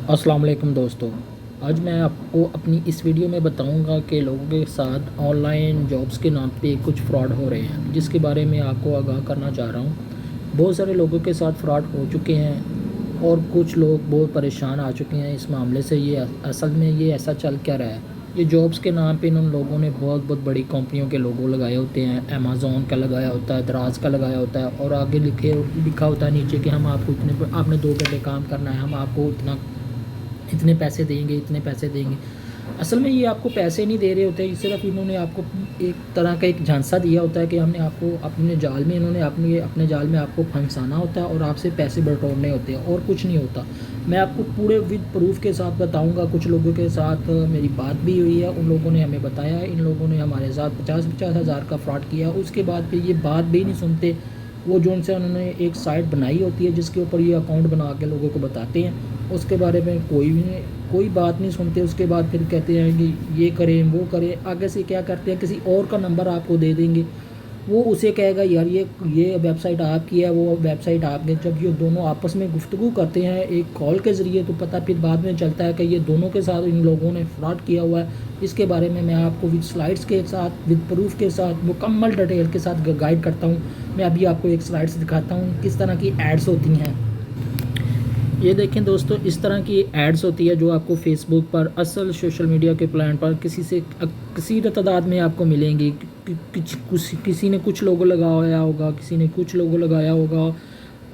अस्सलाम वालेकुम दोस्तों। आज मैं आपको अपनी इस वीडियो में बताऊंगा कि लोगों के साथ ऑनलाइन जॉब्स के नाम पे कुछ फ्रॉड हो रहे हैं, जिसके बारे में आपको आगाह करना चाह रहा हूं। बहुत सारे लोगों के साथ फ्रॉड हो चुके हैं और कुछ लोग बहुत परेशान आ चुके हैं इस मामले से। ये असल में ये ऐसा चल क्या रहा है, ये जॉब्स के नाम पे इन लोगों ने बहुत बहुत बड़ी कंपनियों के लोगो लगाए होते हैं। अमेज़ॉन का लगाया होता है, दराज का लगाया होता है और आगे लिखा होता है नीचे कि हम आपको आपने 2 घंटे काम करना है, हम आपको इतने पैसे देंगे, इतने पैसे देंगे। असल में ये आपको पैसे नहीं दे रहे होते, ये सिर्फ इन्होंने आपको एक तरह का एक झांसा दिया होता है कि हमने आपको अपने जाल में इन्होंने अपने जाल में आपको फंसाना होता है और आपसे पैसे बटोरने होते हैं और कुछ नहीं होता। मैं आपको पूरे विद प्रूफ के साथ बताऊंगा। कुछ लोगों के साथ मेरी बात भी हुई है, उन लोगों ने हमें बताया इन लोगों ने हमारे साथ 50-50 हज़ार का फ्रॉड किया। उसके बाद फिर ये बात भी नहीं सुनते। वो जो उनसे उन्होंने एक साइट बनाई होती है जिसके ऊपर ये अकाउंट बना के लोगों को बताते हैं, उसके बारे में कोई बात नहीं सुनते। उसके बाद फिर कहते हैं कि ये करें वो करें। आगे से क्या करते हैं, किसी और का नंबर आपको दे देंगे, वो उसे कहेगा यार ये वेबसाइट आपकी है, वो वेबसाइट आपकी। जब ये दोनों आपस में गुफ्तगू करते हैं एक कॉल के ज़रिए, तो पता फिर बाद में चलता है कि ये दोनों के साथ इन लोगों ने फ्रॉड किया हुआ है। इसके बारे में मैं आपको विद स्लाइड्स के साथ, विद प्रूफ के साथ, मुकम्मल डिटेल के साथ गाइड करता हूँ। मैं अभी आपको एक स्लाइड्स दिखाता हूँ किस तरह की एड्स होती हैं। ये देखें दोस्तों, इस तरह की एड्स होती है जो आपको फेसबुक पर, असल सोशल मीडिया के प्लान पर किसी तादाद में आपको मिलेंगी। किसी ने कुछ लोगो लगाया होगा, किसी ने कुछ लोगो लगाया होगा।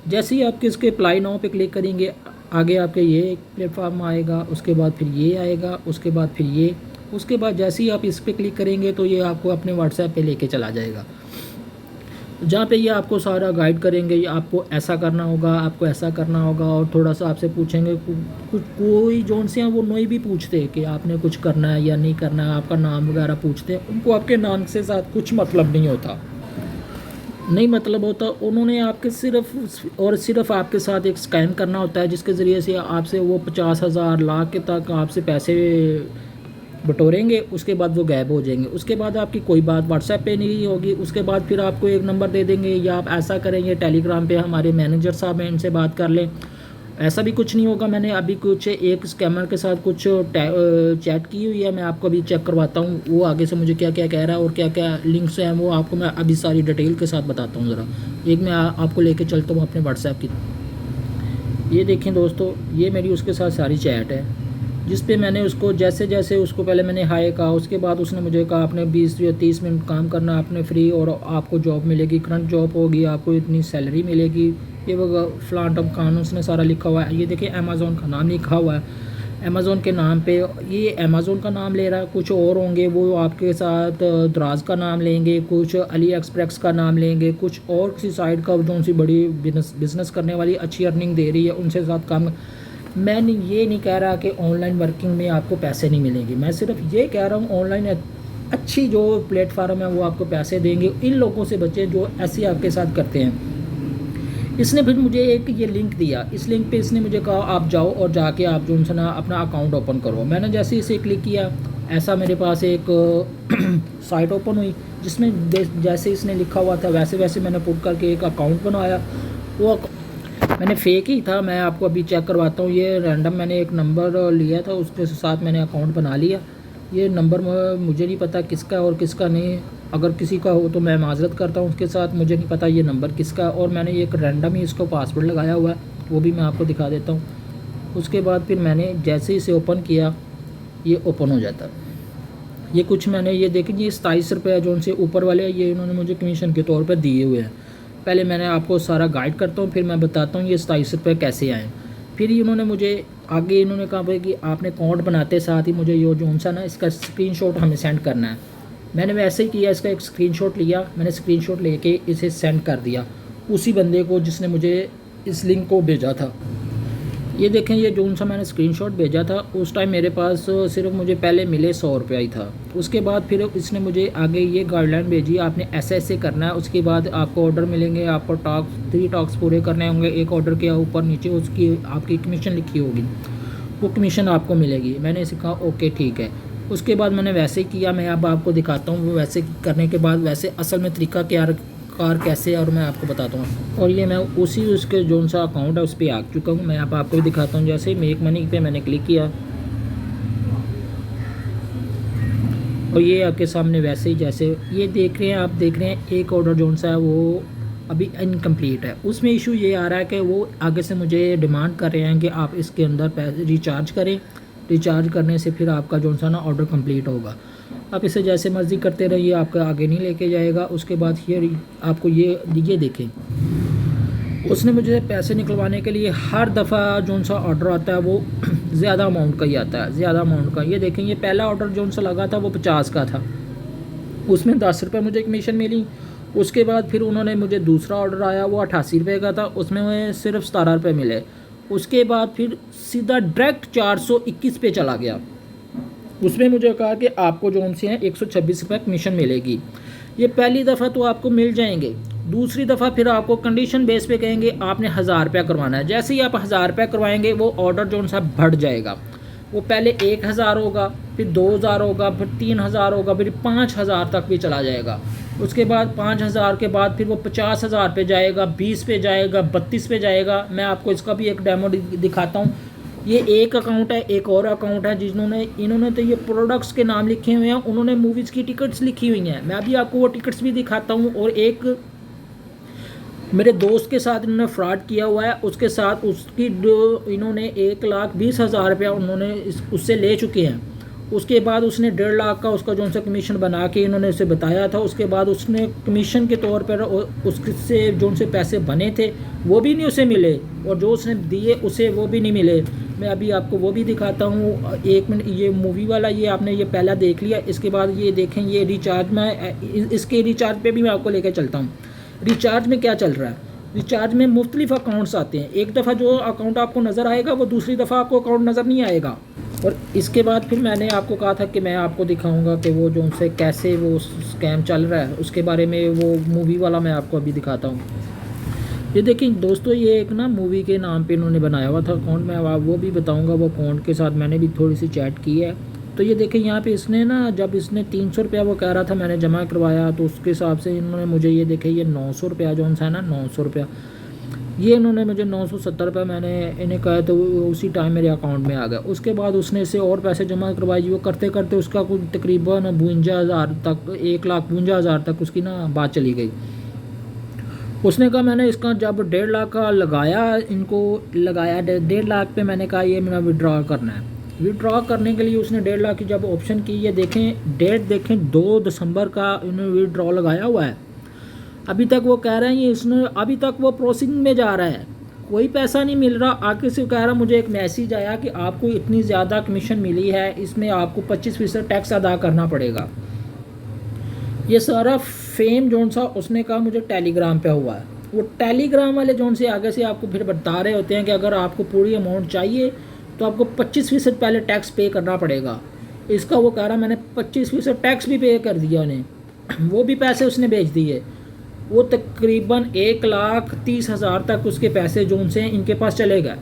जैसे ही आप इसके अप्लाई नाउ पे क्लिक करेंगे, आगे आपके ये प्लेटफॉर्म आएगा, उसके बाद फिर ये आएगा, उसके बाद फिर ये, उसके बाद जैसे ही आप इस पर क्लिक करेंगे तो ये आपको अपने व्हाट्सएप पे लेके चला जाएगा, जहाँ पे ये आपको सारा गाइड करेंगे। ये आपको ऐसा करना होगा, आपको ऐसा करना होगा, और थोड़ा सा आपसे पूछेंगे कुछ कोई जोन से हैं वो नहीं भी पूछते कि आपने कुछ करना है या नहीं करना है, आपका नाम वगैरह पूछते हैं। उनको आपके नाम से साथ कुछ मतलब नहीं होता, नहीं मतलब होता। उन्होंने आपके सिर्फ और सिर्फ आपके साथ एक स्कैम करना होता है, जिसके ज़रिए से आपसे वो 50,000 लाख के तक आपसे पैसे बटोरेंगे। उसके बाद वो गायब हो जाएंगे। उसके बाद आपकी कोई बात व्हाट्सएप पे नहीं होगी। उसके बाद फिर आपको एक नंबर दे देंगे, या आप ऐसा करेंगे टेलीग्राम पे हमारे मैनेजर साहब हैं, इनसे बात कर लें। ऐसा भी कुछ नहीं होगा। मैंने अभी कुछ एक स्कैमर के साथ कुछ चैट की हुई है, मैं आपको अभी चेक करवाता हूँ वो आगे से मुझे क्या क्या कह रहा है और क्या क्या लिंक्स हैं, वो आपको मैं अभी सारी डिटेल के साथ बताता हूँ। ज़रा एक मैं आपको लेके चलता हूँ अपने व्हाट्सएप की। ये देखें दोस्तों, ये मेरी उसके साथ सारी चैट है, जिस पे मैंने उसको जैसे जैसे उसको पहले मैंने हाय कहा, उसके बाद उसने मुझे कहा आपने 20 या 30 मिनट काम करना, आपने फ्री और आपको जॉब मिलेगी, करंट जॉब होगी, आपको इतनी सैलरी मिलेगी, ये वो फलान टमकान उसने सारा लिखा हुआ है। ये देखिए अमेज़ॉन का नाम लिखा हुआ है। अमेज़ॉन के नाम पे ये अमेज़ॉन का नाम ले रहा है। कुछ और होंगे वो आपके साथ दराज का नाम लेंगे, कुछ अली एक्सप्रेस का नाम लेंगे, कुछ और किसी साइट का जो सी बड़ी बिजनेस करने वाली अच्छी अर्निंग दे रही है उनसे साथ काम। मैं ये नहीं कह रहा कि ऑनलाइन वर्किंग में आपको पैसे नहीं मिलेंगे, मैं सिर्फ ये कह रहा हूँ ऑनलाइन अच्छी जो प्लेटफार्म है वो आपको पैसे देंगे। इन लोगों से बचे जो ऐसे आपके साथ करते हैं। इसने फिर मुझे एक ये लिंक दिया, इस लिंक पे इसने मुझे कहा आप जाओ और जाके आप जो है ना अपना अकाउंट ओपन करो। मैंने जैसे ही इसे क्लिक किया, ऐसा मेरे पास एक साइट ओपन हुई, जिसमें जैसे इसने लिखा हुआ था वैसे वैसे मैंने पुट करके एक अकाउंट बनाया। वो मैंने फेक ही था, मैं आपको अभी चेक करवाता हूँ। ये रैंडम मैंने एक नंबर लिया था, उसके साथ मैंने अकाउंट बना लिया। ये नंबर मुझे नहीं पता किसका और किसका नहीं, अगर किसी का हो तो मैं माजरत करता हूँ उसके साथ, मुझे नहीं पता ये नंबर किसका है। और मैंने एक रैंडम ही इसको पासवर्ड लगाया हुआ है, वो भी मैं आपको दिखा देता हूँ। उसके बाद फिर मैंने जैसे ही इसे ओपन किया, ये ओपन हो जाता है। ये कुछ मैंने ये देखें, ये 27 रुपये जो उनसे ऊपर वाले ये इन्होंने मुझे कमीशन के तौर पर दिए हुए हैं। पहले मैंने आपको सारा गाइड करता हूँ, फिर मैं बताता हूँ ये 27 रुपये कैसे आए। फिर इन्होंने मुझे आगे इन्होंने कहा भाई कि आपने अकाउंट बनाते साथ ही मुझे ये जो सा ना इसका स्क्रीनशॉट हमें सेंड करना है। मैंने वैसे ही किया, इसका एक स्क्रीनशॉट लिया, मैंने स्क्रीनशॉट लेके इसे सेंड कर दिया उसी बंदे को जिसने मुझे इस लिंक को भेजा था। ये देखें, ये जो सा मैंने स्क्रीनशॉट भेजा था उस टाइम मेरे पास सिर्फ मुझे पहले मिले 100 रुपया ही था। उसके बाद फिर इसने मुझे आगे ये गाइडलाइन भेजी, आपने ऐसे ऐसे करना है। उसके बाद आपको ऑर्डर मिलेंगे, आपको 3 टॉक्स पूरे करने होंगे। एक ऑर्डर के ऊपर नीचे उसकी आपकी कमीशन लिखी होगी, वो कमीशन आपको मिलेगी। मैंने इसे कहा ओके ठीक है। उसके बाद मैंने वैसे ही किया, मैं अब आपको दिखाता हूँ। वैसे करने के बाद वैसे असल में तरीका क्या कार कैसे है और मैं आपको बताता हूँ। और ये मैं उसी उसके जो सा अकाउंट है उस पर आ चुका हूँ। मैं आपको भी दिखाता हूँ। जैसे मेक मनी पे मैंने क्लिक किया और ये आपके सामने वैसे ही जैसे ये देख रहे हैं, आप देख रहे हैं एक ऑर्डर जो सा है वो अभी इनकम्प्लीट है। उसमें इशू ये आ रहा है कि वो आगे से मुझे डिमांड कर रहे हैं कि आप इसके अंदर पैसे रिचार्ज करें। रिचार्ज करने से फिर आपका जो सा ना ऑर्डर कंप्लीट होगा। आप इसे जैसे मर्ज़ी करते रहिए, आपका आगे नहीं लेके जाएगा। उसके बाद ये आपको ये देखें, उसने मुझे पैसे निकलवाने के लिए हर दफ़ा जो सा ऑर्डर आता है वो ज़्यादा अमाउंट का ही आता है, ज़्यादा अमाउंट का। ये देखें, ये पहला ऑर्डर जो सा लगा था वो 50 का था, उसमें 10 रुपये मुझे कमीशन मिली। उसके बाद फिर उन्होंने मुझे दूसरा ऑर्डर आया, वो 88 रुपये का था, उसमें सिर्फ 17 रुपये मिले। उसके बाद फिर सीधा डायरेक्ट 421 पे चला गया। उसमें मुझे कहा कि आपको जो उनसे हैं 126 रुपये कमीशन मिलेगी। ये पहली दफ़ा तो आपको मिल जाएंगे, दूसरी दफ़ा फिर आपको कंडीशन बेस पे कहेंगे आपने 1000 रुपया करवाना है। जैसे ही आप 1000 रुपया करवाएंगे वो ऑर्डर जो सा बढ़ जाएगा। वो पहले 1000 होगा, फिर 2000 होगा, फिर 3000 होगा, फिर 5000 तक भी चला जाएगा। उसके बाद 5000 के बाद फिर वो 50,000 पे जाएगा, 20 पे जाएगा, 32 पे जाएगा। मैं आपको इसका भी एक डेमो दिखाता हूँ। ये एक अकाउंट है, एक और अकाउंट है जिन्होंने इन्होंने तो ये प्रोडक्ट्स के नाम लिखे हुए हैं, उन्होंने मूवीज़ की टिकट्स लिखी हुई हैं। मैं अभी आपको वो टिकट्स भी दिखाता हूँ। और एक मेरे दोस्त के साथ इन्होंने फ्रॉड किया हुआ है, उसके साथ उसकी इन्होंने 1,20,000 रुपया उन्होंने उससे ले चुके हैं। उसके बाद उसने 1.5 लाख का उसका जो सा कमीशन बना के इन्होंने उसे बताया था। उसके बाद उसने कमीशन के तौर पर उससे जो उनसे पैसे बने थे वो भी नहीं उसे मिले, और जो उसने दिए उसे वो भी नहीं मिले। मैं अभी आपको वो भी दिखाता हूँ। 1 मिनट, ये मूवी वाला ये आपने ये पहला देख लिया। इसके बाद ये देखें, ये रिचार्ज में इसके रिचार्ज पे भी मैं आपको लेकर चलता हूँ। रिचार्ज में क्या चल रहा है, रिचार्ज में मुख्तलिफ अकाउंट्स आते हैं। एक दफ़ा जो अकाउंट आपको नज़र आएगा वो दूसरी दफ़ा आपको अकाउंट नज़र नहीं आएगा। और इसके बाद फिर मैंने आपको कहा था कि मैं आपको दिखाऊंगा कि वो जो उनसे कैसे वो स्कैम चल रहा है, उसके बारे में वो मूवी वाला मैं आपको अभी दिखाता हूँ। ये देखिए दोस्तों, ये एक ना मूवी के नाम पे इन्होंने बनाया हुआ था अकाउंट। मैं वो भी बताऊँगा, वो अकाउंट के साथ मैंने भी थोड़ी सी चैट की है। तो ये देखें, यहाँ पे इसने ना जब इसने 300 रुपया वो कह रहा था मैंने जमा करवाया, तो उसके हिसाब से इन्होंने मुझे ये देखे ये 900 रुपया जो है ना 900 रुपया, ये इन्होंने मुझे 970 रुपये मैंने इन्हें कहा, तो उसी टाइम मेरे अकाउंट में आ गया। उसके बाद उसने इससे और पैसे जमा करवाए। वो करते करते उसका कुछ तकरीबन 52,000 तक 1,52,000 तक उसकी ना बात चली गई। उसने कहा मैंने इसका जब 1.5 लाख का लगाया, इनको लगाया 1.5 लाख पे, मैंने कहा ये मेरा विड्रॉ करना है। विड्रॉ करने के लिए उसने 1.5 लाख की जब ऑप्शन की, ये देखें डेट देखें 2 दिसंबर का इन्होंने विड्रॉ लगाया हुआ है। अभी तक वो कह रहे हैं ये इसने अभी तक वो प्रोसेसिंग में जा रहा है, कोई पैसा नहीं मिल रहा। आगे से कह रहा मुझे एक मैसेज आया कि आपको इतनी ज़्यादा कमीशन मिली है, इसमें आपको 25% टैक्स अदा करना पड़ेगा। ये सारा फेम जोन सा उसने कहा मुझे टेलीग्राम पे हुआ है। वो टेलीग्राम वाले जोन से आगे से आपको फिर बता रहे होते हैं कि अगर आपको पूरी अमाउंट चाहिए तो आपको 25% पहले टैक्स पे करना पड़ेगा। इसका वो कह रहा मैंने 25% टैक्स भी पे कर दिया उन्हें, वो भी पैसे उसने भेज दिए। वो तकरीबन 1,30,000 तक उसके पैसे जो उनसे इनके पास चले गए।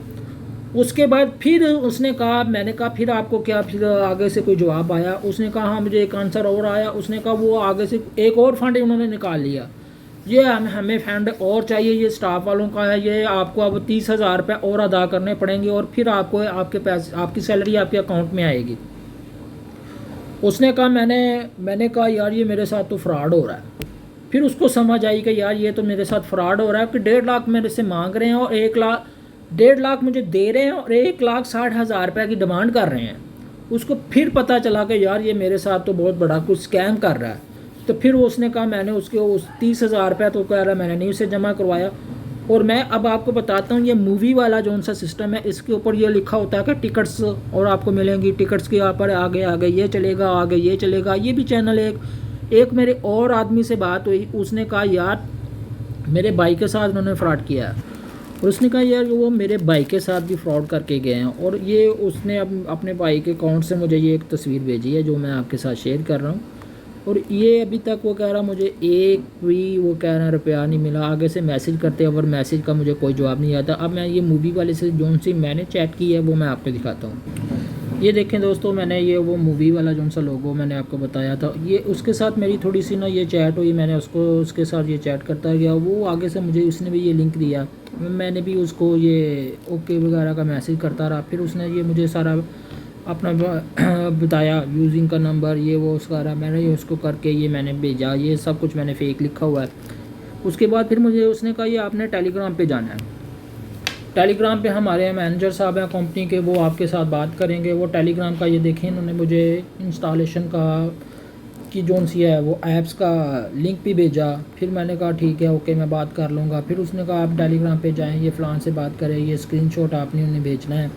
उसके बाद फिर उसने कहा, मैंने कहा फिर आपको क्या, फिर आगे से कोई जवाब आया। उसने कहा हाँ मुझे एक आंसर और आया। उसने कहा वो आगे से एक और फंड उन्होंने निकाल लिया, ये हमें फंड और चाहिए, ये स्टाफ वालों का है, ये आपको अब 30,000 रुपये और अदा करने पड़ेंगे और फिर आपको आपके पैसे आपकी सैलरी आपके अकाउंट में आएगी। उसने कहा मैंने कहा यार ये मेरे साथ तो फ्रॉड हो रहा है। फिर उसको समझ आई कि यार ये तो मेरे साथ फ्रॉड हो रहा है कि 1.5 लाख मेरे से मांग रहे हैं और 1,50,000 लाख मुझे दे रहे हैं और 1,60,000 रुपये की डिमांड कर रहे हैं। उसको फिर पता चला कि यार ये मेरे साथ तो बहुत बड़ा कुछ स्कैम कर रहा है। तो फिर उसने कहा मैंने उसके उस 30,000 रुपये तो कह रहा मैंने नहीं उसे जमा करवाया। और मैं अब आपको बताता हूँ, ये मूवी वाला जो सा सिस्टम है, इसके ऊपर ये लिखा होता है कि टिकट्स और आपको मिलेंगी, टिकट्स के यहाँ पर आगे ये चलेगा, आगे ये चलेगा। ये भी चैनल एक मेरे और आदमी से बात हुई, उसने कहा यार मेरे भाई के साथ उन्होंने फ्रॉड किया है। और उसने कहा यार वो मेरे भाई के साथ भी फ्रॉड करके गए हैं। और ये उसने अपने भाई के अकाउंट से मुझे ये एक तस्वीर भेजी है जो मैं आपके साथ शेयर कर रहा हूँ। और ये अभी तक वो कह रहा मुझे एक भी वो कह रहा रुपया नहीं मिला। आगे से मैसेज करते हैं और मैसेज का मुझे कोई जवाब नहीं आता। अब मैं ये मूवी वाले से जो सी मैंने चैट की है वो मैं आपको दिखाता हूँ। ये देखें दोस्तों, मैंने ये वो मूवी वाला जो सा लोगो मैंने आपको बताया था, ये उसके साथ मेरी थोड़ी सी ना ये चैट हुई, मैंने उसको उसके साथ ये चैट करता गया, वो आगे से मुझे उसने भी ये लिंक दिया, मैंने भी उसको ये ओके वगैरह का मैसेज करता रहा, फिर उसने ये मुझे सारा अपना बताया यूजिंग का नंबर ये वो उसका रहा, मैंने ये उसको करके ये मैंने भेजा, ये सब कुछ मैंने फेक लिखा हुआ है। उसके बाद फिर मुझे उसने कहा ये आपने टेलीग्राम पे जाना है, टेलीग्राम पे हमारे मैनेजर साहब हैं कंपनी के, वो आपके साथ बात करेंगे। वो टेलीग्राम का ये देखें, इन्होंने मुझे इंस्टॉलेशन का की जोन सी है वो ऐप्स का लिंक भी भेजा। फिर मैंने कहा ठीक है ओके मैं बात कर लूँगा। फिर उसने कहा आप टेलीग्राम पे जाएं, ये फ़लान से बात करें, ये स्क्रीनशॉट आपने उन्हें भेजना है,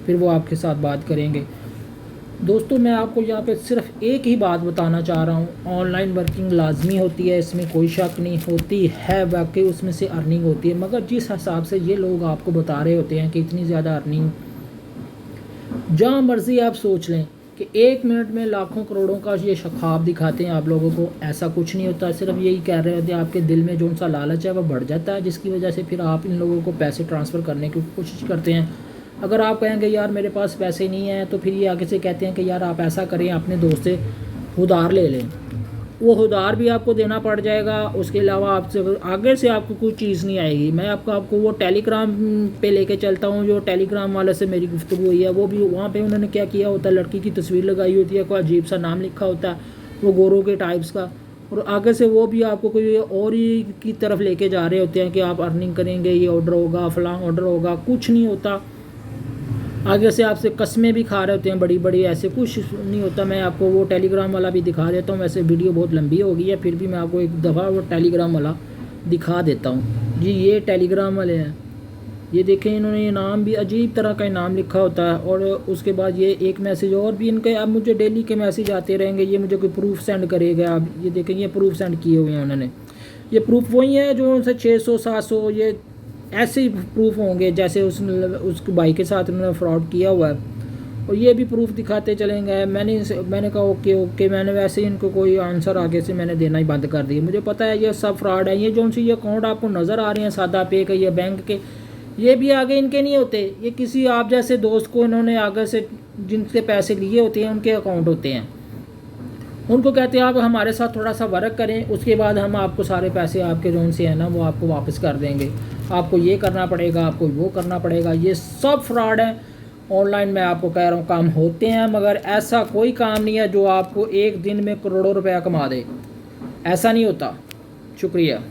फिर वो आपके साथ बात करेंगे। दोस्तों मैं आपको यहाँ पे सिर्फ एक ही बात बताना चाह रहा हूँ, ऑनलाइन वर्किंग लाजमी होती है, इसमें कोई शक नहीं, होती है वाकई उसमें से अर्निंग होती है, मगर जिस हिसाब से ये लोग आपको बता रहे होते हैं कि इतनी ज़्यादा अर्निंग, जहाँ मर्ज़ी आप सोच लें कि 1 मिनट में लाखों करोड़ों का ये ख्वाब दिखाते हैं आप लोगों को, ऐसा कुछ नहीं होता। सिर्फ यही कह रहे होते हैं, आपके दिल में जो सा लालच है वह बढ़ जाता है, जिसकी वजह से फिर आप इन लोगों को पैसे ट्रांसफ़र करने की कोशिश करते हैं। अगर आप कहेंगे यार मेरे पास पैसे नहीं हैं, तो फिर ये आगे से कहते हैं कि यार आप ऐसा करें अपने दोस्त से उधार ले लें, वो उधार भी आपको देना पड़ जाएगा। उसके अलावा आपसे आगे से आपको कोई चीज़ नहीं आएगी। मैं आपको वो टेलीग्राम पे लेके चलता हूँ, जो टेलीग्राम वाले से मेरी गुफ्तगू हुई है, वो भी वहाँ पे उन्होंने क्या किया होता है, लड़की की तस्वीर लगाई होती है, कोई अजीब सा नाम लिखा होता है वो गोरों के टाइप्स का, और आगे से वो भी आपको कोई और ही की तरफ लेके जा रहे होते हैं कि आप अर्निंग करेंगे, ये ऑर्डर होगा, फलां ऑर्डर होगा। कुछ नहीं होता, आगे से आपसे कस्में भी खा रहे होते हैं बड़ी बड़ी, ऐसे कुछ नहीं होता। मैं आपको वो टेलीग्राम वाला भी दिखा देता हूँ, वैसे वीडियो बहुत लंबी हो गई है, फिर भी मैं आपको एक दफ़ा वो टेलीग्राम वाला दिखा देता हूँ जी। ये टेलीग्राम वाले हैं, ये देखें इन्होंने ये नाम भी अजीब तरह का नाम लिखा होता है, और उसके बाद ये एक मैसेज और भी इनके, अब मुझे डेली के मैसेज आते रहेंगे, ये मुझे कोई प्रूफ सेंड करेगा। अब ये देखें ये प्रूफ सेंड किए हुए हैं उन्होंने, ये प्रूफ वही है जो उनसे 600-700 ये ऐसे ही प्रूफ होंगे जैसे उस भाई के साथ उन्होंने फ्रॉड किया हुआ है, और ये भी प्रूफ दिखाते चलेंगे। मैंने कहा ओके ओके, मैंने वैसे ही इनको कोई आंसर आगे से मैंने देना ही बंद कर दिया। मुझे पता है ये सब फ्रॉड है। ये जो सी ये अकाउंट आपको नज़र आ रहे हैं सादा पे के, ये बैंक के, ये भी आगे इनके नहीं होते, ये किसी आप जैसे दोस्त को इन्होंने आगे से जिनसे पैसे लिए होते हैं उनके अकाउंट होते हैं। उनको कहते हैं आप हमारे साथ थोड़ा सा वर्क करें, उसके बाद हम आपको सारे पैसे आपके जोन से है ना वो आपको वापस कर देंगे, आपको ये करना पड़ेगा, आपको वो करना पड़ेगा। ये सब फ्रॉड है। ऑनलाइन मैं आपको कह रहा हूँ काम होते हैं, मगर ऐसा कोई काम नहीं है जो आपको एक दिन में करोड़ों रुपया कमा दे, ऐसा नहीं होता। शुक्रिया।